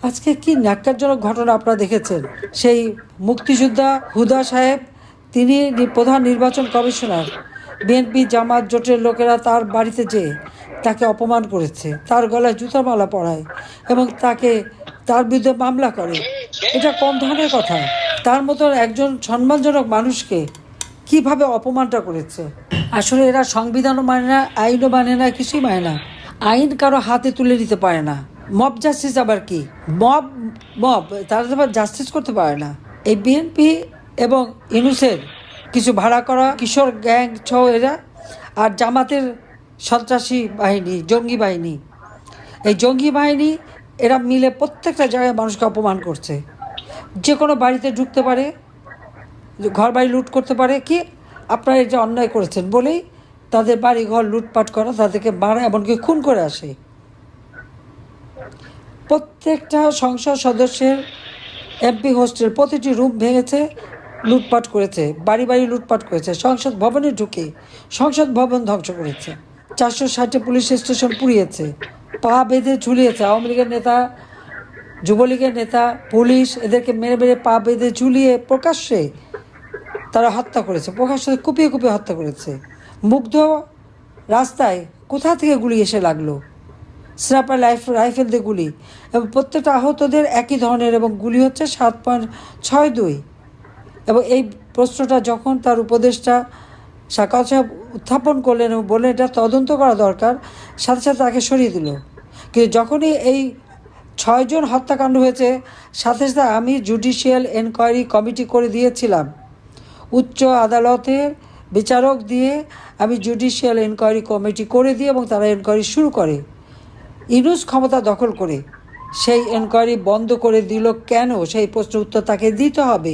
আজকে কি ন্যাক্কারজনক ঘটনা আপনারা দেখেছেন। সেই মুক্তিযোদ্ধা হুদা সাহেব, তিনি প্রধান নির্বাচন কমিশনার, বিএনপি জামাত জোটের লোকেরা তার বাড়িতে যেয়ে তাকে অপমান করেছে, তার গলায় জুতার মালা পরায় এবং তার বিরুদ্ধে মামলা করে। এটা কোন ধরনের কথা? তার মতো একজন সম্মানজনক মানুষকে কিভাবে অপমানটা করেছে। আসলে এরা সংবিধানও মানে না, আইনও মানে না, কিছুই মানে না। আইন কারো হাতে তুলে নিতে পারে না। মব জাস্টিস আবার কি? মব মব তারা আবার জাস্টিস করতে পারে না। এই বিএনপি এবং ইউনূসের কিছু ভাড়া করা কিশোর গ্যাং সহ এরা, আর জামাতের সন্ত্রাসী বাহিনী, জঙ্গি বাহিনী, এই জঙ্গি বাহিনী এরা মিলে প্রত্যেকটা জায়গায় মানুষকে অপমান করছে। যে কোনো বাড়িতে ঢুকতে পারে, ঘর বাড়ি লুট করতে পারে। কি আপনারা এটা অন্যায় করেছেন বলেই তাদের বাড়ি ঘর লুটপাট করা, তাদেরকে মারা, এমনকি খুন করে আসে। প্রত্যেকটা সংসদ সদস্যের এমপি হোস্টেল প্রতিটি রুম ভেঙেছে, লুটপাট করেছে, বাড়ি বাড়ি লুটপাট করেছে, সংসদ ভবনে ঢুকে সংসদ ভবন ধ্বংস করেছে, 460 পুলিশ স্টেশন পুড়িয়েছে, পা বেঁধে ঝুলিয়েছে। আওয়ামী লীগের নেতা, যুবলীগের নেতা, পুলিশ এদেরকে মেরে মেরে পা বেঁধে ঝুলিয়ে প্রকাশ্যে তারা হত্যা করেছে, প্রকাশ্যে কুপিয়ে কুপিয়ে হত্যা করেছে। মুগ্ধ রাস্তায় কোথা থেকে গুলি এসে লাগলো, স্নাইপার রাইফেল দিয়ে গুলি, এবং প্রত্যেকটা আহতদের একই ধরনের, এবং গুলি হচ্ছে 7.62। এবং এই প্রশ্নটা যখন তার উপদেষ্টা সাকাওয়াত সাহেব উত্থাপন করলেন এবং বললেন এটা তদন্ত করা দরকার, সাথে সাথে তাকে সরিয়ে দিল। কিন্তু যখনই এই 6 জন হত্যাকাণ্ড হয়েছে, সাথে সাথে আমি জুডিশিয়াল এনকোয়ারি কমিটি করে দিয়েছিলাম, উচ্চ আদালতের বিচারক দিয়ে আমি জুডিশিয়াল এনকোয়ারি কমিটি করে দিই, এবং তারা এনকোয়ারি শুরু করে। ইউনূস ক্ষমতা দখল করে সেই এনকোয়ারি বন্ধ করে দিল কেন, সেই প্রশ্নের উত্তর তাকে দিতে হবে।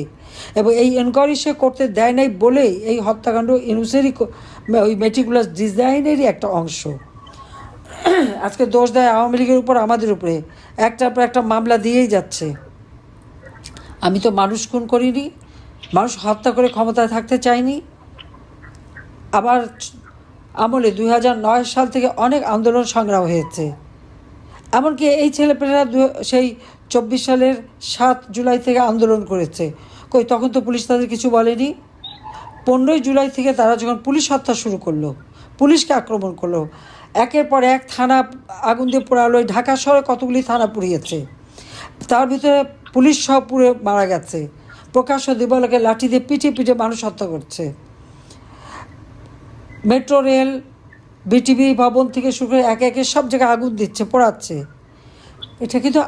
এবং এই এনকোয়ারি সে করতে দেয় নাই বলেই এই হত্যাকাণ্ড ইউনূসেরই, ওই মেটিকুলাস ডিজাইনেরই একটা অংশ। আজকে দোষ দেয় আওয়ামী লীগের উপর, আমাদের উপরে একটার পর একটা মামলা দিয়েই যাচ্ছে। আমি তো মানুষ খুন করিনি, মানুষ হত্যা করে ক্ষমতায় থাকতে চাইনি। আবার আমলে 2009 সাল থেকে অনেক আন্দোলন সংগ্রাম হয়েছে। এমনকি এই ছেলেপেলেরা সেই 24 সালের 7 জুলাই থেকে আন্দোলন করেছে। কই তখন তো পুলিশ তাদের কিছু বলেনি। 15 জুলাই থেকে তারা যখন পুলিশ হত্যা শুরু করলো, পুলিশকে আক্রমণ করলো, একের পর এক থানা আগুন দিয়ে পোড়ালো। ঢাকা শহরে কতগুলি থানা পুড়িয়েছে, তার ভিতরে পুলিশ সহ পুড়ে মারা গেছে। প্রকাশ্য দিবালোকে লাঠি দিয়ে পিটিয়ে পিটিয়ে মানুষ হত্যা করছে। মেট্রো রেল, বিটিভি ভবন থেকে শুরু করে একে একে সব জায়গায় আগুন দিচ্ছে, পোড়াচ্ছে। এটা কিন্তু